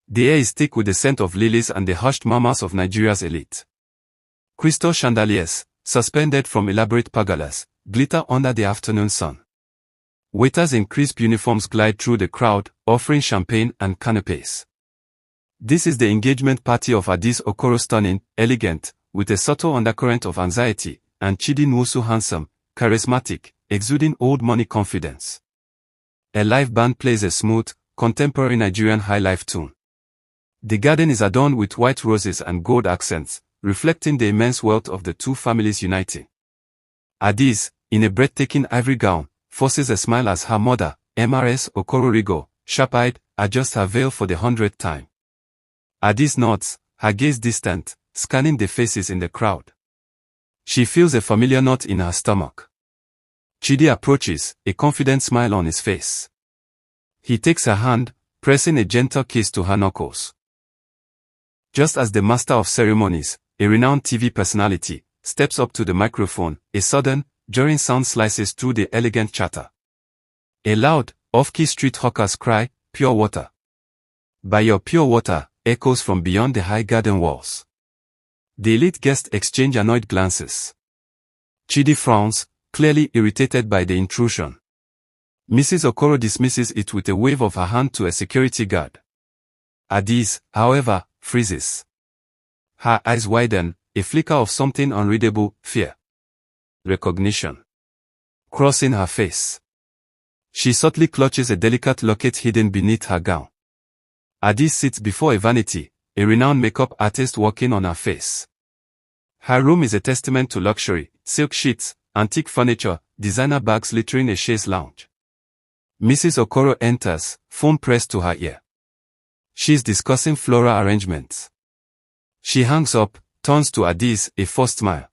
The air is thick with the scent of lilies and the hushed murmurs of Nigeria's elite. Crystal chandeliers, suspended from elaborate pergolas, glitter under the afternoon sun. Waiters in crisp uniforms glide through the crowd, offering champagne and canapes. This is the engagement party of Adaeze Okoro, stunning, elegant, with a subtle undercurrent of anxiety, and Chidi Nwosu, handsome, charismatic, exuding old money confidence. A live band plays a smooth, contemporary Nigerian high-life tune. The garden is adorned with white roses and gold accents, reflecting the immense wealth of the two families uniting. Adaeze, in a breathtaking ivory gown, forces a smile as her mother, Adaeze Okoro, sharp-eyed, adjusts her veil for the 100th time. Adaeze nods, her gaze distant, scanning the faces in the crowd. She feels a familiar knot in her stomach. Chidi approaches, a confident smile on his face. He takes her hand, pressing a gentle kiss to her knuckles. Just as the master of ceremonies, a renowned TV personality, steps up to the microphone, a sudden, jarring sound slices through the elegant chatter. A loud, off-key street hawker's cry, "Pure water! Buy your pure water," echoes from beyond the high garden walls. The elite guests exchange annoyed glances. Chidi frowns, clearly irritated by the intrusion. Mrs. Okoro dismisses it with a wave of her hand to a security guard. Adaeze, however, freezes. Her eyes widen, a flicker of something unreadable, fear. Recognition. Crossing her face. She subtly clutches a delicate locket hidden beneath her gown. Adaeze sits before a vanity, a renowned makeup artist working on her face. Her room is a testament to luxury, silk sheets, antique furniture, designer bags littering a chaise lounge. Mrs. Okoro enters, phone pressed to her ear. She is discussing floral arrangements. She hangs up, turns to Adaeze, a forced smile.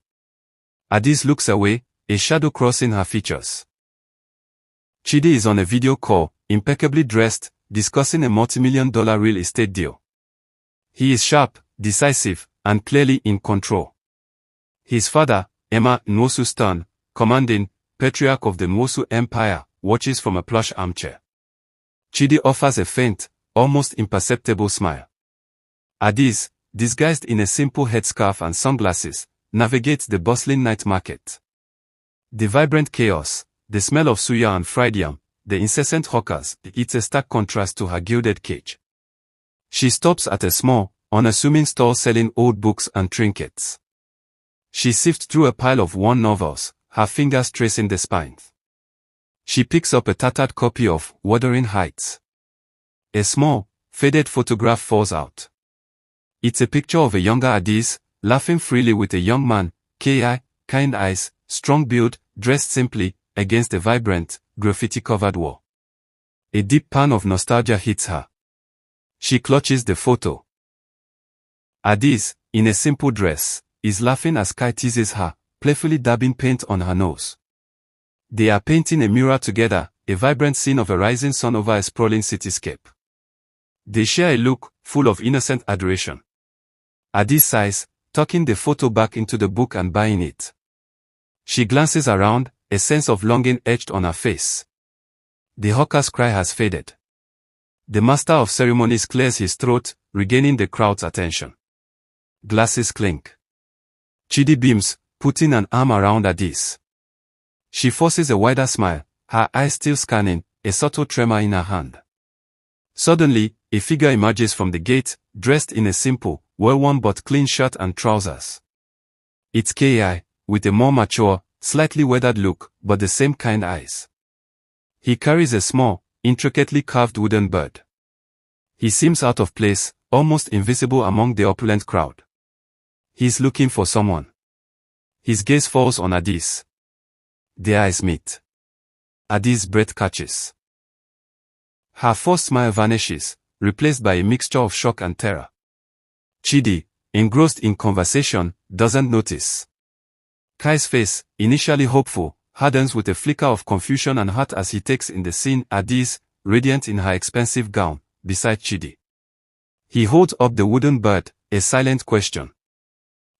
Adaeze looks away, a shadow crossing her features. Chidi is on a video call, impeccably dressed, discussing a multi-million-dollar real estate deal. He is sharp, decisive, and clearly in control. His father, Etomi-Wellington, stern, commanding, patriarch of the Nwosu Empire, watches from a plush armchair. Chidi offers a faint, almost imperceptible smile. Adaeze, disguised in a simple headscarf and sunglasses, navigates the bustling night market. The vibrant chaos, the smell of suya and fried yam, the incessant hawkers, it's a stark contrast to her gilded cage. She stops at a small, unassuming stall selling old books and trinkets. She sifts through a pile of worn novels, her fingers tracing the spines. She picks up a tattered copy of Wuthering Heights. A small, faded photograph falls out. It's a picture of a younger Adaeze, laughing freely with a young man, kind eyes, strong build, dressed simply, against a vibrant, graffiti-covered wall. A deep pang of nostalgia hits her. She clutches the photo. Adaeze, in a simple dress, is laughing as Kai teases her, playfully dabbing paint on her nose. They are painting a mural together, a vibrant scene of a rising sun over a sprawling cityscape. They share a look, full of innocent adoration. Adaeze sighs, tucking the photo back into the book and buying it. She glances around, a sense of longing etched on her face. The hawker's cry has faded. The master of ceremonies clears his throat, regaining the crowd's attention. Glasses clink. Chidi beams, putting an arm around Adaeze. She forces a wider smile, her eyes still scanning, a subtle tremor in her hand. Suddenly, a figure emerges from the gate, dressed in a simple, well-worn but clean shirt and trousers. It's Ki, with a more mature, slightly weathered look, but the same kind eyes. He carries a small, intricately carved wooden bird. He seems out of place, almost invisible among the opulent crowd. He's looking for someone. His gaze falls on Adaeze. Their eyes meet. Adaeze's breath catches. Her forced smile vanishes, replaced by a mixture of shock and terror. Chidi, engrossed in conversation, doesn't notice. Kai's face, initially hopeful, hardens with a flicker of confusion and hurt as he takes in the scene Adaeze, radiant in her expensive gown, beside Chidi. He holds up the wooden bird, a silent question.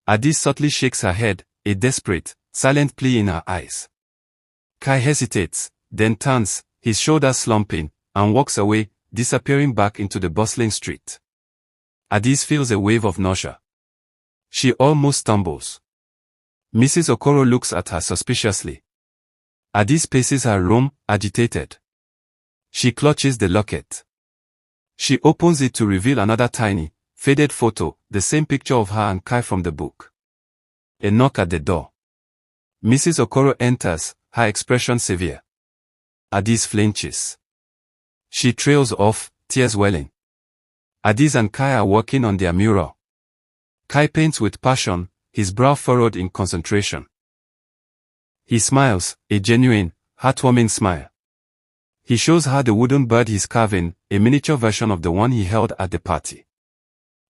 Adaeze subtly shakes her head, a desperate, silent plea in her eyes. Kai hesitates, then turns, his shoulders slumping, and walks away, disappearing back into the bustling street. Adaeze feels a wave of nausea. She almost stumbles. Mrs. Okoro looks at her suspiciously. Adaeze paces her room, agitated. She clutches the locket. She opens it to reveal another tiny, faded photo, the same picture of her and Kai from the book. A knock at the door. Mrs. Okoro enters, her expression severe. Adaeze flinches. She trails off, tears welling. Adaeze and Kai are working on their mural. Kai paints with passion, his brow furrowed in concentration. He smiles, a genuine, heartwarming smile. He shows her the wooden bird he's carving, a miniature version of the one he held at the party.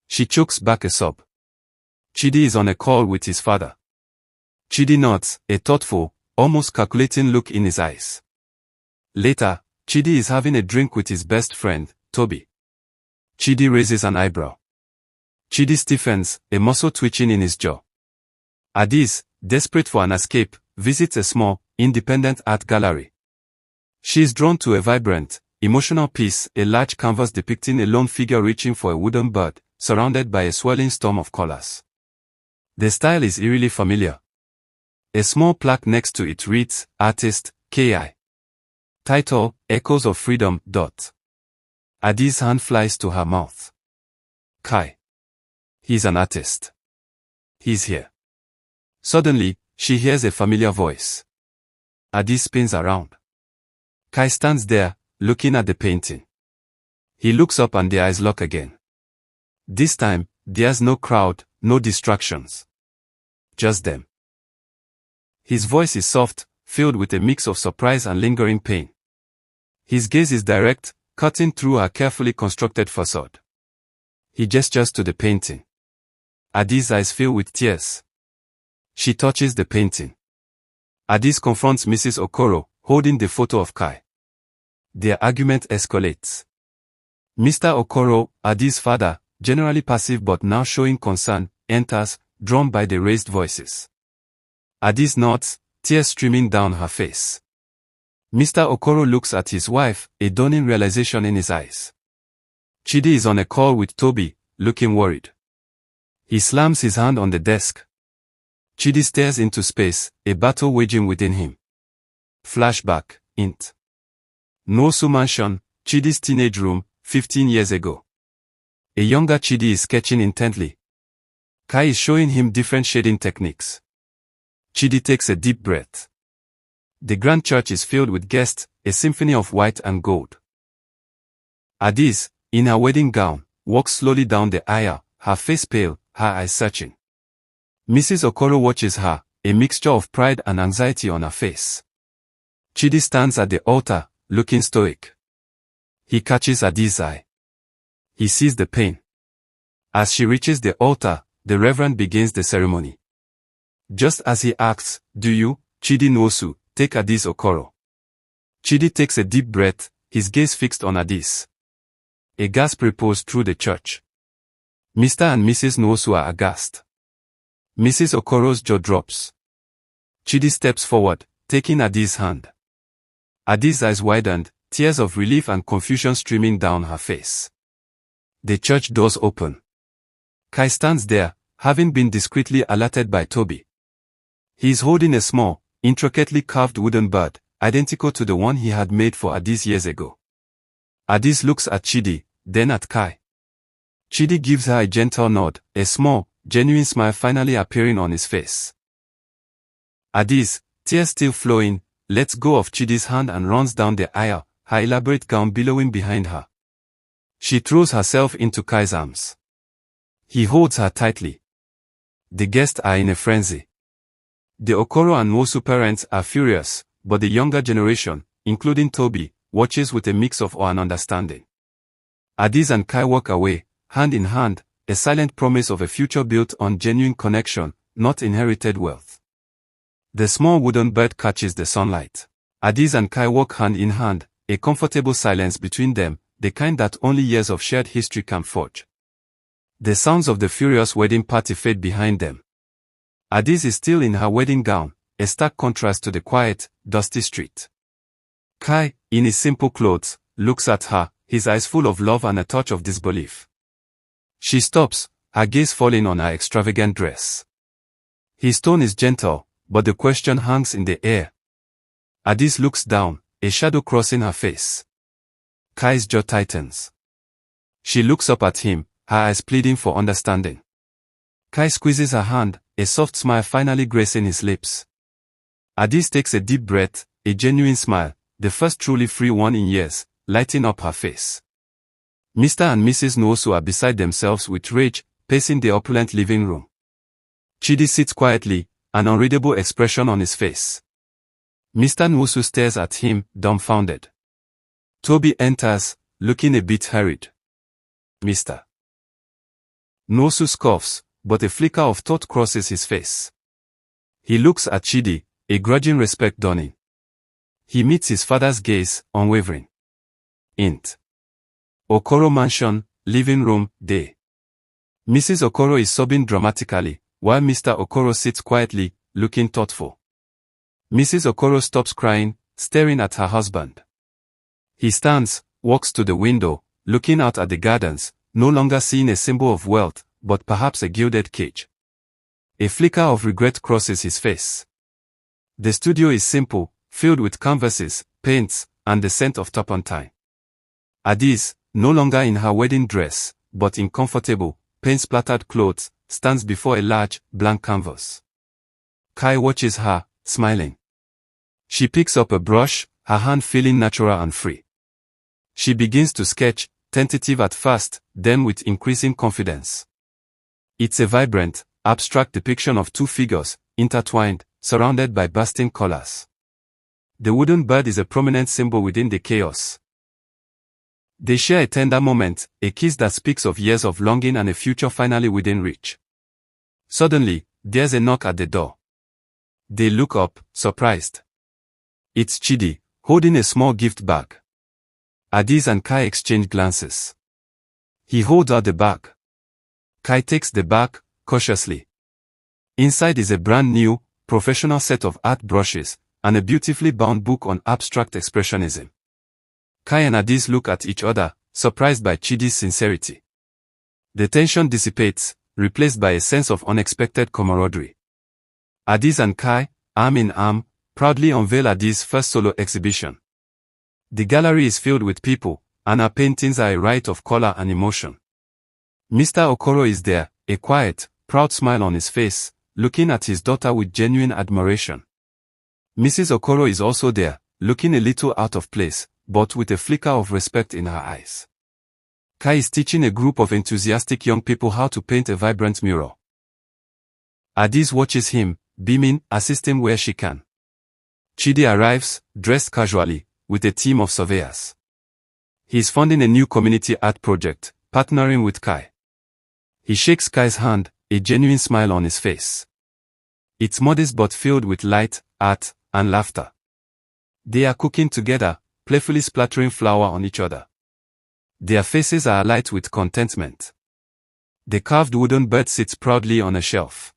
She chokes back a sob. Chidi is on a call with his father. Chidi nods, a thoughtful, almost calculating look in his eyes. Later, Chidi is having a drink with his best friend, Toby. Chidi raises an eyebrow. Chidi stiffens, a muscle twitching in his jaw. Adaeze, desperate for an escape, visits a small, independent art gallery. She is drawn to a vibrant, emotional piece, a large canvas depicting a lone figure reaching for a wooden bird, surrounded by a swirling storm of colors. The style is eerily familiar. A small plaque next to it reads, Artist, K.I. Title, Echoes of Freedom. Adaeze's hand flies to her mouth. Kai. He's an artist. He's here. Suddenly, she hears a familiar voice. Adaeze spins around. Kai stands there, looking at the painting. He looks up and their eyes lock again. This time, there's no crowd, no distractions. Just them. His voice is soft, filled with a mix of surprise and lingering pain. His gaze is direct, cutting through her carefully constructed facade. He gestures to the painting. Adaeze's eyes fill with tears. She touches the painting. Adaeze confronts Mrs. Okoro, holding the photo of Kai. Their argument escalates. Mr. Okoro, Adaeze's father, generally passive but now showing concern, enters, drawn by the raised voices. Adaeze nods, tears streaming down her face. Mr. Okoro looks at his wife, a dawning realization in his eyes. Chidi is on a call with Toby, looking worried. He slams his hand on the desk. Chidi stares into space, a battle waging within him. Flashback, int. Nwosu Mansion, Chidi's teenage room, 15 years ago. A younger Chidi is sketching intently. Kai is showing him different shading techniques. Chidi takes a deep breath. The grand church is filled with guests, a symphony of white and gold. Adaeze, in her wedding gown, walks slowly down the aisle, her face pale, her eyes searching. Mrs. Okoro watches her, a mixture of pride and anxiety on her face. Chidi stands at the altar, looking stoic. He catches Adaeze's eye. He sees the pain. As she reaches the altar, the Reverend begins the ceremony. Just as he asks, "Do you, Chidi Nwosu, take Adaeze Okoro?" Chidi takes a deep breath, his gaze fixed on Adaeze. A gasp ripples through the church. Mr. and Mrs. Nwosu are aghast. Mrs. Okoro's jaw drops. Chidi steps forward, taking Adaeze's hand. Adaeze's eyes widened, tears of relief and confusion streaming down her face. The church doors open. Kai stands there, having been discreetly alerted by Toby. He is holding a small, intricately carved wooden bird, identical to the one he had made for Adaeze years ago. Adaeze looks at Chidi, then at Kai. Chidi gives her a gentle nod, a small, genuine smile finally appearing on his face. Adaeze, tears still flowing, lets go of Chidi's hand and runs down the aisle, her elaborate gown billowing behind her. She throws herself into Kai's arms. He holds her tightly. The guests are in a frenzy. The Okoro and Nwosu parents are furious, but the younger generation, including Toby, watches with a mix of awe and understanding. Adaeze and Kai walk away, hand in hand, a silent promise of a future built on genuine connection, not inherited wealth. The small wooden bird catches the sunlight. Adaeze and Kai walk hand in hand, a comfortable silence between them, the kind that only years of shared history can forge. The sounds of the furious wedding party fade behind them. Adaeze is still in her wedding gown, a stark contrast to the quiet, dusty street. Kai, in his simple clothes, looks at her, his eyes full of love and a touch of disbelief. She stops, her gaze falling on her extravagant dress. His tone is gentle, but the question hangs in the air. Adaeze looks down, a shadow crossing her face. Kai's jaw tightens. She looks up at him, her eyes pleading for understanding. Kai squeezes her hand, a soft smile finally gracing his lips. Adaeze takes a deep breath, a genuine smile, the first truly free one in years, lighting up her face. Mr. and Mrs. Nwosu are beside themselves with rage, pacing the opulent living room. Chidi sits quietly, an unreadable expression on his face. Mr. Nwosu stares at him, dumbfounded. Toby enters, looking a bit hurried. Mr. Nwosu scoffs, but a flicker of thought crosses his face. He looks at Chidi, a grudging respect dawning. He meets his father's gaze, unwavering. Int. Okoro Mansion, living room, day. Mrs. Okoro is sobbing dramatically, while Mr. Okoro sits quietly, looking thoughtful. Mrs. Okoro stops crying, staring at her husband. He stands, walks to the window, looking out at the gardens, no longer seeing a symbol of wealth, but perhaps a gilded cage. A flicker of regret crosses his face. The studio is simple, filled with canvases, paints, and the scent of turpentine. Adaeze, no longer in her wedding dress, but in comfortable, paint-splattered clothes, stands before a large, blank canvas. Kai watches her, smiling. She picks up a brush, her hand feeling natural and free. She begins to sketch, tentative at first, then with increasing confidence. It's a vibrant, abstract depiction of two figures, intertwined, surrounded by bursting colors. The wooden bird is a prominent symbol within the chaos. They share a tender moment, a kiss that speaks of years of longing and a future finally within reach. Suddenly, there's a knock at the door. They look up, surprised. It's Chidi, holding a small gift bag. Adaeze and Kai exchange glances. He holds out the bag. Kai takes the bag, cautiously. Inside is a brand new, professional set of art brushes, and a beautifully bound book on abstract expressionism. Kai and Adaeze look at each other, surprised by Chidi's sincerity. The tension dissipates, replaced by a sense of unexpected camaraderie. Adaeze and Kai, arm in arm, proudly unveil Adaeze's first solo exhibition. The gallery is filled with people, and her paintings are a riot of color and emotion. Mr. Okoro is there, a quiet, proud smile on his face, looking at his daughter with genuine admiration. Mrs. Okoro is also there, looking a little out of place, but with a flicker of respect in her eyes. Kai is teaching a group of enthusiastic young people how to paint a vibrant mural. Adaeze watches him, beaming, assisting where she can. Chidi arrives, dressed casually, with a team of surveyors. He is funding a new community art project, partnering with Kai. He shakes Kai's hand, a genuine smile on his face. It's modest but filled with light, art, and laughter. They are cooking together, playfully splattering flour on each other. Their faces are alight with contentment. The carved wooden bird sits proudly on a shelf.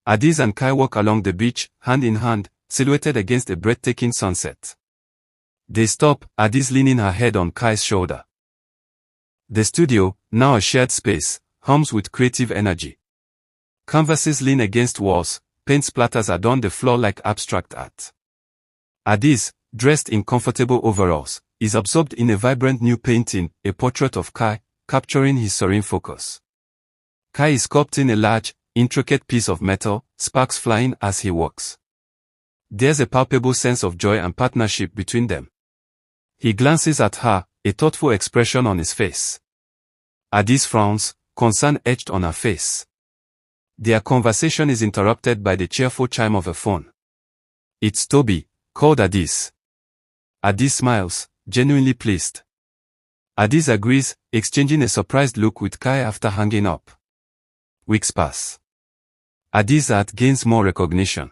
Adaeze and Kai walk along the beach, hand in hand, silhouetted against a breathtaking sunset. They stop, Adaeze leaning her head on Kai's shoulder. The studio, now a shared space, hums with creative energy. Canvases lean against walls, paint splatters adorn the floor like abstract art. Adaeze, dressed in comfortable overalls, is absorbed in a vibrant new painting, a portrait of Kai, capturing his serene focus. Kai is sculpting a large, intricate piece of metal, sparks flying as he walks. There's a palpable sense of joy and partnership between them. He glances at her, a thoughtful expression on his face. Adaeze frowns, concern etched on her face. Their conversation is interrupted by the cheerful chime of a phone. It's Toby, called Adaeze. Adaeze smiles, genuinely pleased. Adaeze agrees, exchanging a surprised look with Kai after hanging up. Weeks pass. Adaeze's art gains more recognition.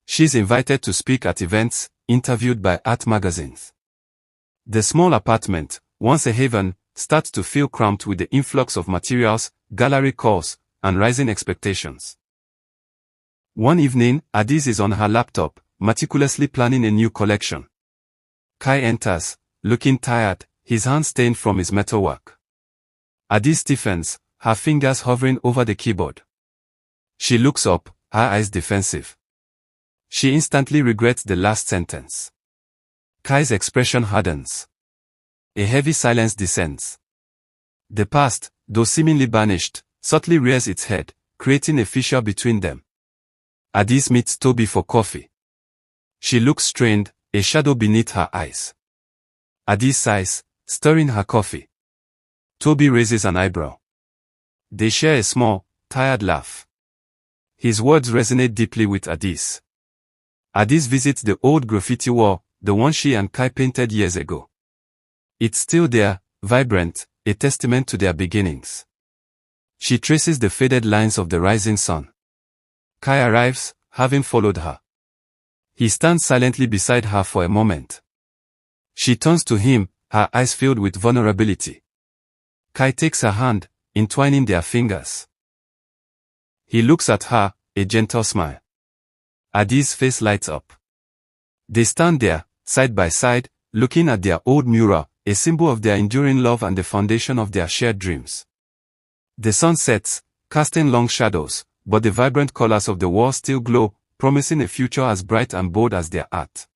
She's invited to speak at events, interviewed by art magazines. The small apartment, once a haven, starts to feel cramped with the influx of materials, gallery calls, and rising expectations. One evening, Adaeze is on her laptop, meticulously planning a new collection. Kai enters, looking tired, his hands stained from his metalwork. Adaeze stiffens, her fingers hovering over the keyboard. She looks up, her eyes defensive. She instantly regrets the last sentence. Kai's expression hardens. A heavy silence descends. The past, though seemingly banished, subtly rears its head, creating a fissure between them. Adaeze meets Toby for coffee. She looks strained, a shadow beneath her eyes. Adaeze sighs, stirring her coffee. Toby raises an eyebrow. They share a small, tired laugh. His words resonate deeply with Adaeze. Adaeze visits the old graffiti wall, the one she and Kai painted years ago. It's still there, vibrant, a testament to their beginnings. She traces the faded lines of the rising sun. Kai arrives, having followed her. He stands silently beside her for a moment. She turns to him, her eyes filled with vulnerability. Kai takes her hand, entwining their fingers. He looks at her, a gentle smile. Adaeze's face lights up. They stand there, side by side, looking at their old mural, a symbol of their enduring love and the foundation of their shared dreams. The sun sets, casting long shadows, but the vibrant colors of the wall still glow, promising a future as bright and bold as their art.